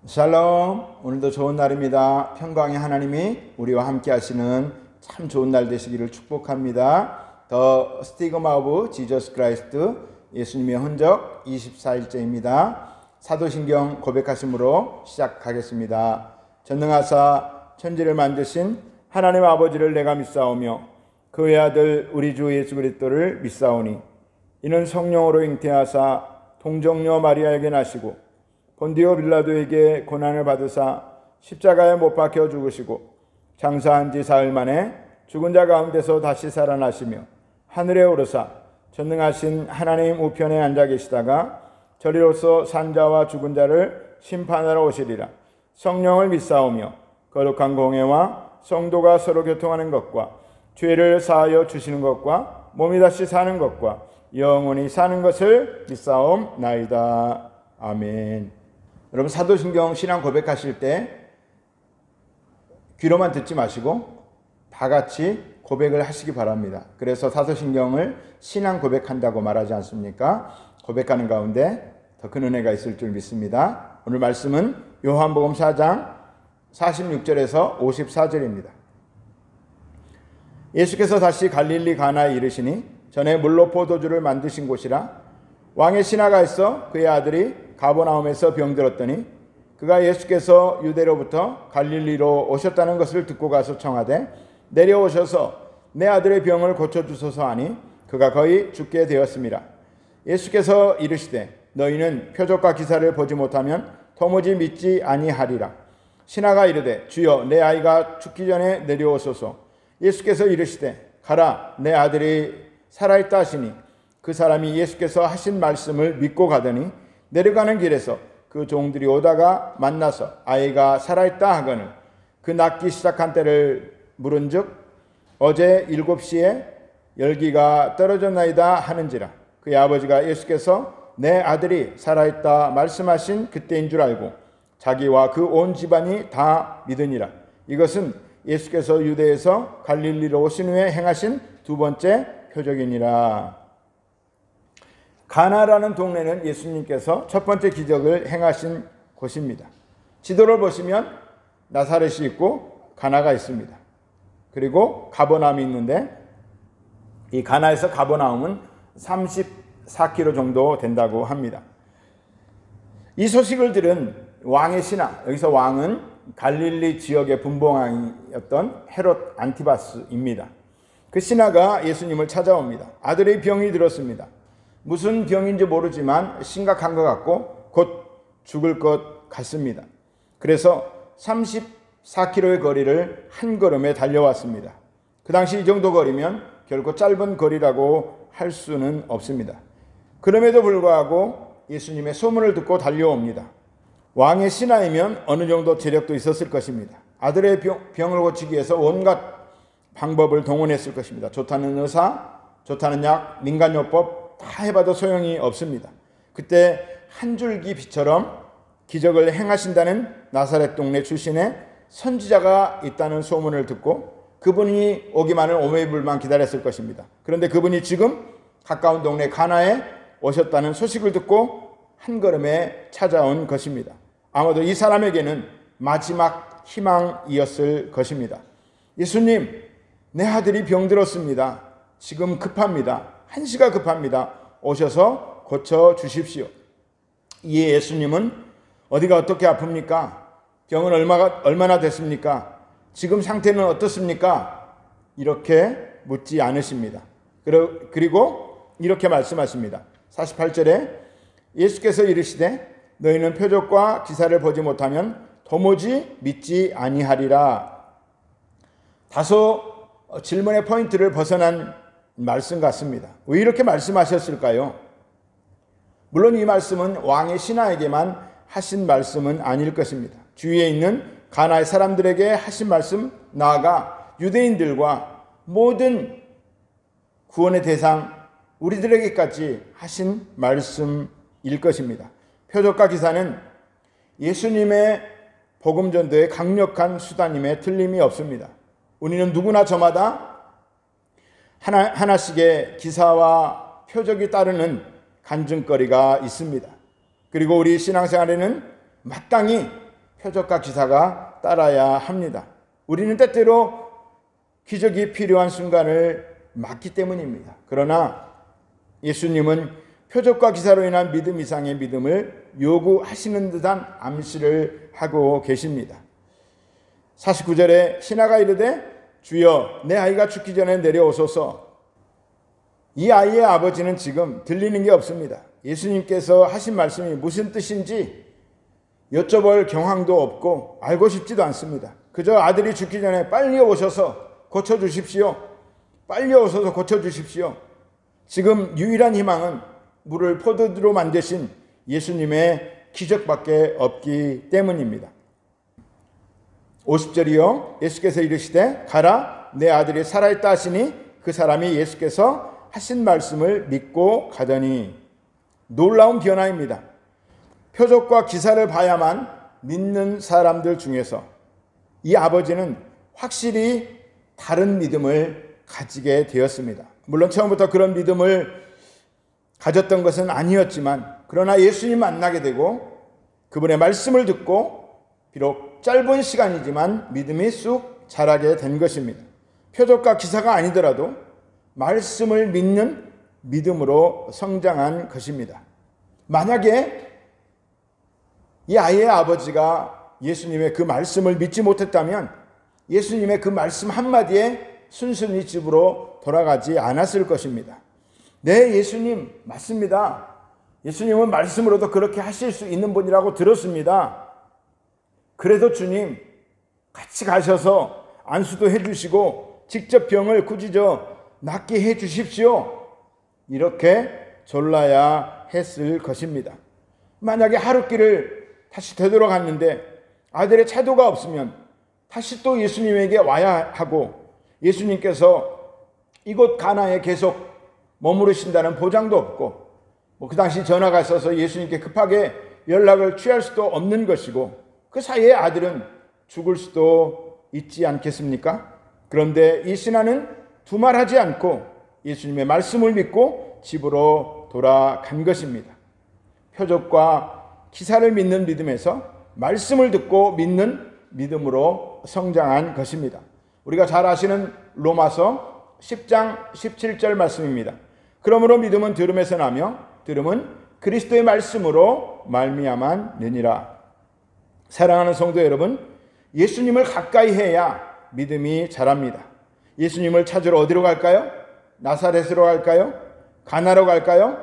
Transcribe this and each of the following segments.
샬롬. 오늘도 좋은 날입니다. 평강의 하나님이 우리와 함께 하시는 참 좋은 날 되시기를 축복합니다. The Stigma of Jesus Christ, 예수님의 흔적 24일째입니다. 사도신경 고백하심으로 시작하겠습니다. 전능하사 천지를 만드신 하나님 아버지를 내가 믿사오며 그 외아들 우리 주 예수 그리스도를 믿사오니 이는 성령으로 잉태하사 동정녀 마리아에게 나시고 본디오 빌라도에게 고난을 받으사 십자가에 못 박혀 죽으시고 장사한 지 사흘 만에 죽은 자 가운데서 다시 살아나시며 하늘에 오르사 전능하신 하나님 우편에 앉아 계시다가 저리로서 산자와 죽은 자를 심판하러 오시리라. 성령을 믿사오며 거룩한 공회와 성도가 서로 교통하는 것과 죄를 사하여 주시는 것과 몸이 다시 사는 것과 영원히 사는 것을 믿사옵나이다. 아멘. 여러분, 사도신경 신앙 고백하실 때 귀로만 듣지 마시고 다 같이 고백을 하시기 바랍니다. 그래서 사도신경을 신앙 고백한다고 말하지 않습니까? 고백하는 가운데 더 큰 은혜가 있을 줄 믿습니다. 오늘 말씀은 요한복음 4장 46절에서 54절입니다. 예수께서 다시 갈릴리 가나에 이르시니 전에 물로 포도주를 만드신 곳이라 왕의 신하가 있어 그의 아들이 가버나움에서 병들었더니 그가 예수께서 유대로부터 갈릴리로 오셨다는 것을 듣고 가서 청하되 내려오셔서 내 아들의 병을 고쳐주소서 하니 그가 거의 죽게 되었습니다. 예수께서 이르시되 너희는 표적과 기사를 보지 못하면 도무지 믿지 아니하리라. 신하가 이르되 주여 내 아이가 죽기 전에 내려오소서. 예수께서 이르시되 가라 내 아들이 살아있다 하시니 그 사람이 예수께서 하신 말씀을 믿고 가더니 내려가는 길에서 그 종들이 오다가 만나서 아이가 살아있다 하거늘 그 낫기 시작한 때를 물은즉 어제 7시에 열기가 떨어졌나이다 하는지라. 그의 아버지가 예수께서 내 아들이 살아있다 말씀하신 그때인 줄 알고 자기와 그 온 집안이 다 믿으니라. 이것은 예수께서 유대에서 갈릴리로 오신 후에 행하신 두 번째 표적이니라. 가나라는 동네는 예수님께서 첫 번째 기적을 행하신 곳입니다. 지도를 보시면 나사렛이 있고 가나가 있습니다. 그리고 가버나움이 있는데 이 가나에서 가버나움은 34km 정도 된다고 합니다. 이 소식을 들은 왕의 신하, 여기서 왕은 갈릴리 지역의 분봉왕이었던 헤롯 안티바스입니다. 그 신하가 예수님을 찾아옵니다. 아들의 병이 들었습니다. 무슨 병인지 모르지만 심각한 것 같고 곧 죽을 것 같습니다. 그래서 34km의 거리를 한 걸음에 달려왔습니다. 그 당시 이 정도 거리면 결코 짧은 거리라고 할 수는 없습니다. 그럼에도 불구하고 예수님의 소문을 듣고 달려옵니다. 왕의 신하이면 어느 정도 재력도 있었을 것입니다. 아들의 병을 고치기 위해서 온갖 방법을 동원했을 것입니다. 좋다는 의사, 좋다는 약, 민간요법 다 해봐도 소용이 없습니다. 그때 한 줄기 빛처럼 기적을 행하신다는 나사렛 동네 출신의 선지자가 있다는 소문을 듣고 그분이 오기만을 오매불만 기다렸을 것입니다. 그런데 그분이 지금 가까운 동네 가나에 오셨다는 소식을 듣고 한 걸음에 찾아온 것입니다. 아마도 이 사람에게는 마지막 희망이었을 것입니다. 예수님, 내 아들이 병들었습니다. 지금 급합니다. 한시가 급합니다. 오셔서 고쳐주십시오. 이에 예수님은 어디가 어떻게 아픕니까? 병은 얼마나 됐습니까? 지금 상태는 어떻습니까? 이렇게 묻지 않으십니다. 그리고 이렇게 말씀하십니다. 48절에 예수께서 이르시되 너희는 표적과 기사를 보지 못하면 도무지 믿지 아니하리라. 다소 질문의 포인트를 벗어난 말씀 같습니다. 왜 이렇게 말씀하셨을까요? 물론 이 말씀은 왕의 신하에게만 하신 말씀은 아닐 것입니다. 주위에 있는 가나의 사람들에게 하신 말씀, 나아가 유대인들과 모든 구원의 대상 우리들에게까지 하신 말씀일 것입니다. 표적과 기사는 예수님의 복음 전도의 강력한 수단임에 틀림이 없습니다. 우리는 누구나 저마다 하나씩의 기사와 표적이 따르는 간증거리가 있습니다. 그리고 우리 신앙생활에는 마땅히 표적과 기사가 따라야 합니다. 우리는 때때로 기적이 필요한 순간을 맞기 때문입니다. 그러나 예수님은 표적과 기사로 인한 믿음 이상의 믿음을 요구하시는 듯한 암시를 하고 계십니다. 49절에 신하가 이르되 주여 내 아이가 죽기 전에 내려오소서. 이 아이의 아버지는 지금 들리는 게 없습니다. 예수님께서 하신 말씀이 무슨 뜻인지 여쭤볼 경황도 없고 알고 싶지도 않습니다. 그저 아들이 죽기 전에 빨리 오셔서 고쳐주십시오. 빨리 오셔서 고쳐주십시오. 지금 유일한 희망은 물을 포도주로 만드신 예수님의 기적밖에 없기 때문입니다. 50절이요. 예수께서 이르시되 가라 내 아들이 살아있다 하시니 그 사람이 예수께서 하신 말씀을 믿고 가더니. 놀라운 변화입니다. 표적과 기사를 봐야만 믿는 사람들 중에서 이 아버지는 확실히 다른 믿음을 가지게 되었습니다. 물론 처음부터 그런 믿음을 가졌던 것은 아니었지만 그러나 예수님 만나게 되고 그분의 말씀을 듣고 비록 짧은 시간이지만 믿음이 쑥 자라게 된 것입니다. 표적과 기사가 아니더라도 말씀을 믿는 믿음으로 성장한 것입니다. 만약에 이 아이의 아버지가 예수님의 그 말씀을 믿지 못했다면 예수님의 그 말씀 한마디에 순순히 집으로 돌아가지 않았을 것입니다. 네, 예수님 맞습니다. 예수님은 말씀으로도 그렇게 하실 수 있는 분이라고 들었습니다. 그래도 주님 같이 가셔서 안수도 해주시고 직접 병을 굳이 낫게 해주십시오. 이렇게 졸라야 했을 것입니다. 만약에 하룻길을 다시 되돌아갔는데 아들의 차도가 없으면 다시 또 예수님에게 와야 하고 예수님께서 이곳 가나에 계속 머무르신다는 보장도 없고 그 당시 전화가 있어서 예수님께 급하게 연락을 취할 수도 없는 것이고 그 사이에 아들은 죽을 수도 있지 않겠습니까? 그런데 이 신하는 두말하지 않고 예수님의 말씀을 믿고 집으로 돌아간 것입니다. 표적과 기사를 믿는 믿음에서 말씀을 듣고 믿는 믿음으로 성장한 것입니다. 우리가 잘 아시는 로마서 10장 17절 말씀입니다. 그러므로 믿음은 들음에서 나며 들음은 그리스도의 말씀으로 말미암았느니라. 사랑하는 성도 여러분, 예수님을 가까이 해야 믿음이 자랍니다. 예수님을 찾으러 어디로 갈까요? 나사렛으로 갈까요? 가나로 갈까요?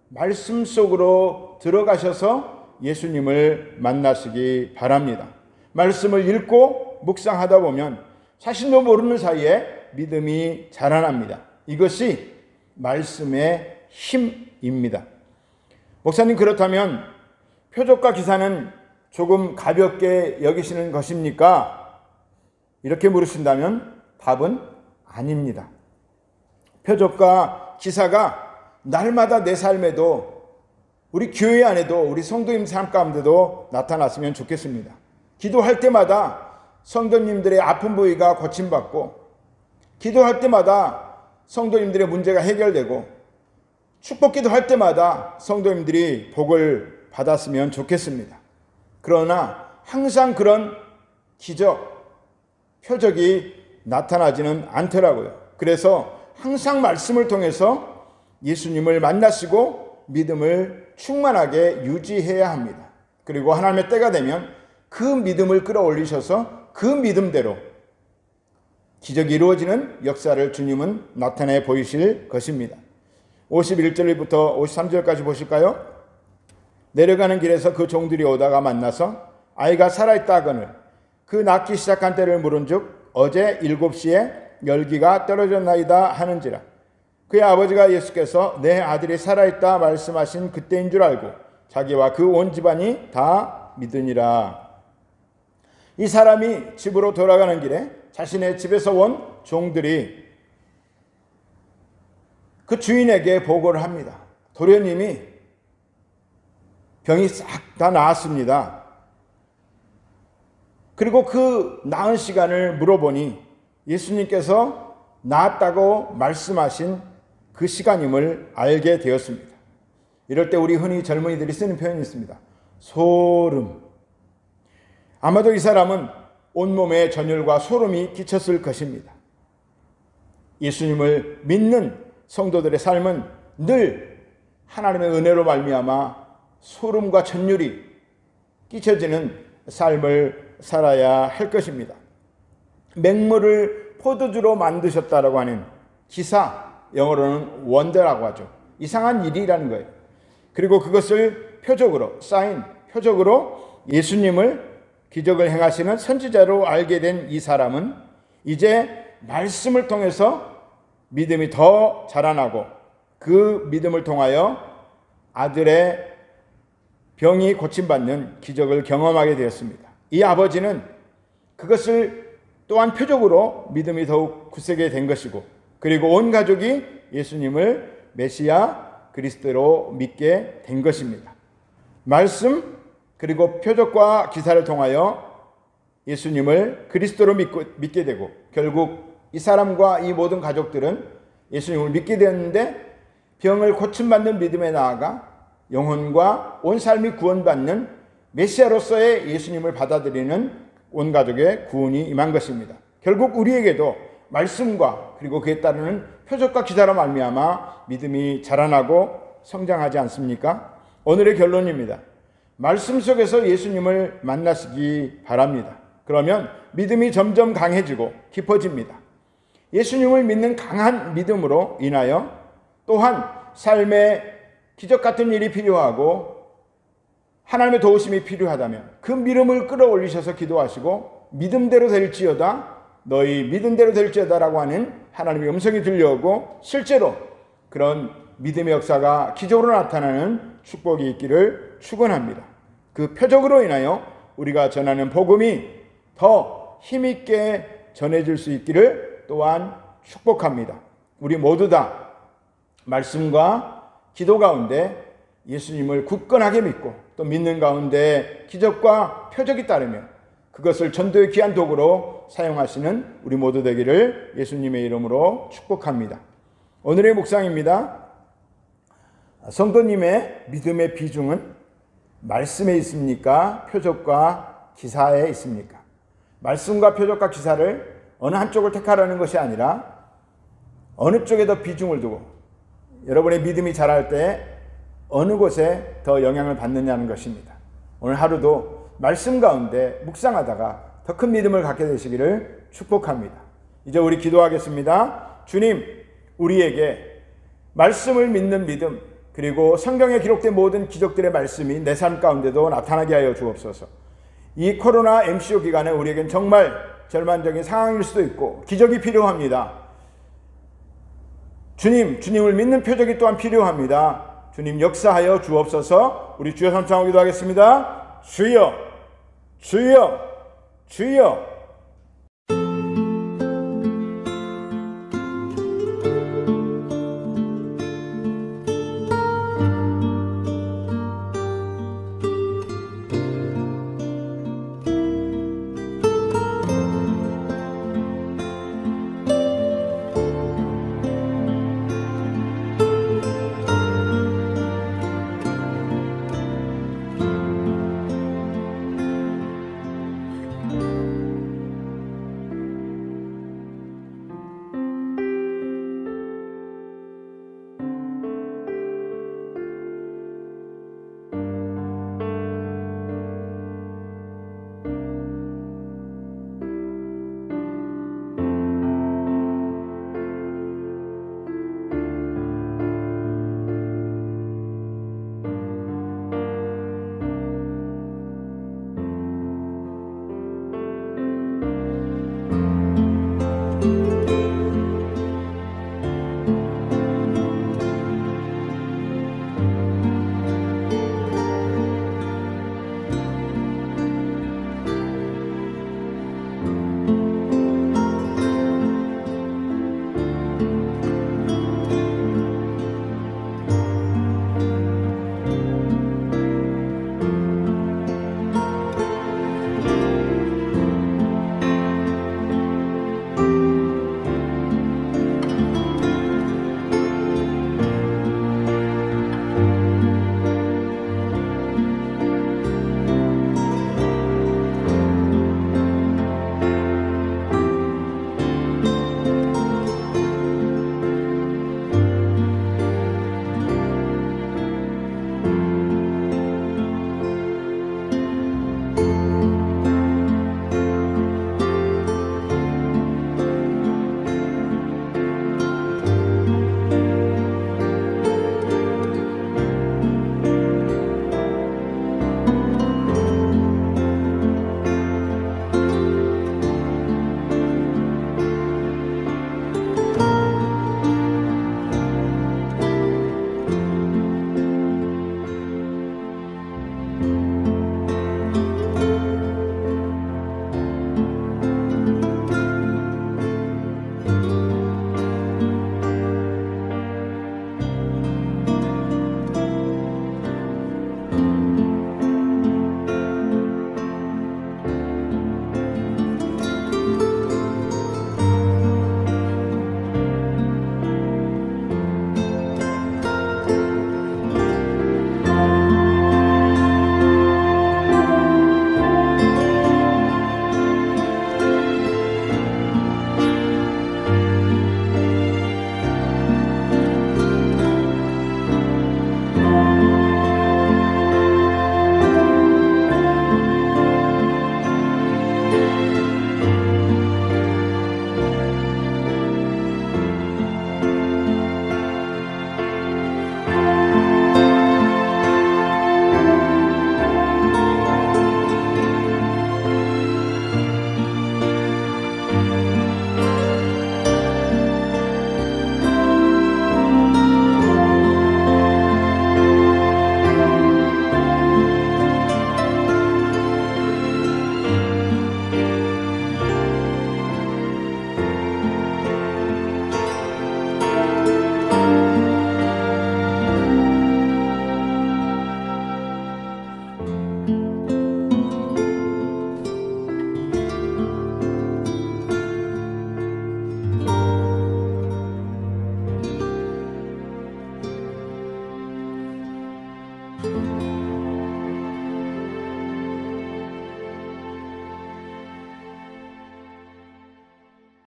말씀 속으로 들어가셔서 예수님을 만나시기 바랍니다. 말씀을 읽고 묵상하다 보면 자신도 모르는 사이에 믿음이 자라납니다. 이것이 말씀의 힘입니다. 목사님, 그렇다면 표적과 기사는 조금 가볍게 여기시는 것입니까? 이렇게 물으신다면 답은 아닙니다. 표적과 기사가 날마다 내 삶에도 우리 교회 안에도 우리 성도님 삶 가운데도 나타났으면 좋겠습니다. 기도할 때마다 성도님들의 아픈 부위가 고침받고 기도할 때마다 성도님들의 문제가 해결되고 축복기도 할 때마다 성도님들이 복을 받았으면 좋겠습니다. 그러나 항상 그런 기적, 표적이 나타나지는 않더라고요. 그래서 항상 말씀을 통해서 예수님을 만나시고 믿음을 충만하게 유지해야 합니다. 그리고 하나님의 때가 되면 그 믿음을 끌어올리셔서 그 믿음대로 기적이 이루어지는 역사를 주님은 나타내 보이실 것입니다. 51절부터 53절까지 보실까요? 내려가는 길에서 그 종들이 오다가 만나서 아이가 살아있다 하거늘 그 낳기 시작한 때를 물은즉 어제 7시에 열기가 떨어졌나이다 하는지라. 그의 아버지가 예수께서 내 아들이 살아있다 말씀하신 그때인 줄 알고 자기와 그 온 집안이 다 믿으니라. 이 사람이 집으로 돌아가는 길에 자신의 집에서 온 종들이 그 주인에게 보고를 합니다. 도련님이 병이 싹 다 나았습니다. 그리고 그 나은 시간을 물어보니 예수님께서 나았다고 말씀하신 그 시간임을 알게 되었습니다. 이럴 때 우리 흔히 젊은이들이 쓰는 표현이 있습니다. 소름. 아마도 이 사람은 온몸에 전율과 소름이 끼쳤을 것입니다. 예수님을 믿는 성도들의 삶은 늘 하나님의 은혜로 말미암아 소름과 전율이 끼쳐지는 삶을 살아야 할 것입니다. 맹물을 포도주로 만드셨다라고 하는 기사, 영어로는 원더라고 하죠. 이상한 일이라는 거예요. 그리고 그것을 표적으로, 사인, 표적으로 예수님을 기적을 행하시는 선지자로 알게 된 이 사람은 이제 말씀을 통해서 믿음이 더 자라나고 그 믿음을 통하여 아들의 병이 고침받는 기적을 경험하게 되었습니다. 이 아버지는 그것을 또한 표적으로 믿음이 더욱 굳세게 된 것이고, 그리고 온 가족이 예수님을 메시아 그리스도로 믿게 된 것입니다. 말씀 그리고 표적과 기사를 통하여 예수님을 그리스도로 믿게 되고, 결국 이 사람과 이 모든 가족들은 예수님을 믿게 되었는데 병을 고침받는 믿음에 나아가 영혼과 온 삶이 구원받는 메시아로서의 예수님을 받아들이는 온 가족의 구원이 임한 것입니다. 결국 우리에게도 말씀과 그리고 그에 따르는 표적과 기사로 말미암아 믿음이 자라나고 성장하지 않습니까? 오늘의 결론입니다. 말씀 속에서 예수님을 만나시기 바랍니다. 그러면 믿음이 점점 강해지고 깊어집니다. 예수님을 믿는 강한 믿음으로 인하여 또한 삶에 기적 같은 일이 필요하고 하나님의 도우심이 필요하다면 그 믿음을 끌어올리셔서 기도하시고 믿음대로 될지어다, 너희 믿음대로 될지어다 라고 하는 하나님의 음성이 들려오고 실제로 그런 믿음의 역사가 기적으로 나타나는 축복이 있기를 축원합니다. 그 표적으로 인하여 우리가 전하는 복음이 더 힘있게 전해질 수 있기를 또한 축복합니다. 우리 모두 다 말씀과 기도 가운데 예수님을 굳건하게 믿고 또 믿는 가운데 기적과 표적이 따르며 그것을 전도의 귀한 도구로 사용하시는 우리 모두 되기를 예수님의 이름으로 축복합니다. 오늘의 묵상입니다. 성도님의 믿음의 비중은 말씀에 있습니까? 표적과 기사에 있습니까? 말씀과 표적과 기사를 어느 한쪽을 택하라는 것이 아니라 어느 쪽에 더 비중을 두고 여러분의 믿음이 자랄 때 어느 곳에 더 영향을 받느냐는 것입니다. 오늘 하루도 말씀 가운데 묵상하다가 더 큰 믿음을 갖게 되시기를 축복합니다. 이제 우리 기도하겠습니다. 주님, 우리에게 말씀을 믿는 믿음, 그리고 성경에 기록된 모든 기적들의 말씀이 내 삶 가운데도 나타나게 하여 주옵소서. 이 코로나 MCO 기간에 우리에겐 정말 절망적인 상황일 수도 있고 기적이 필요합니다. 주님을 믿는 표적이 또한 필요합니다. 주님 역사하여 주옵소서. 우리 주여 삼창하기도 하겠습니다. 주여, 주여, 주여.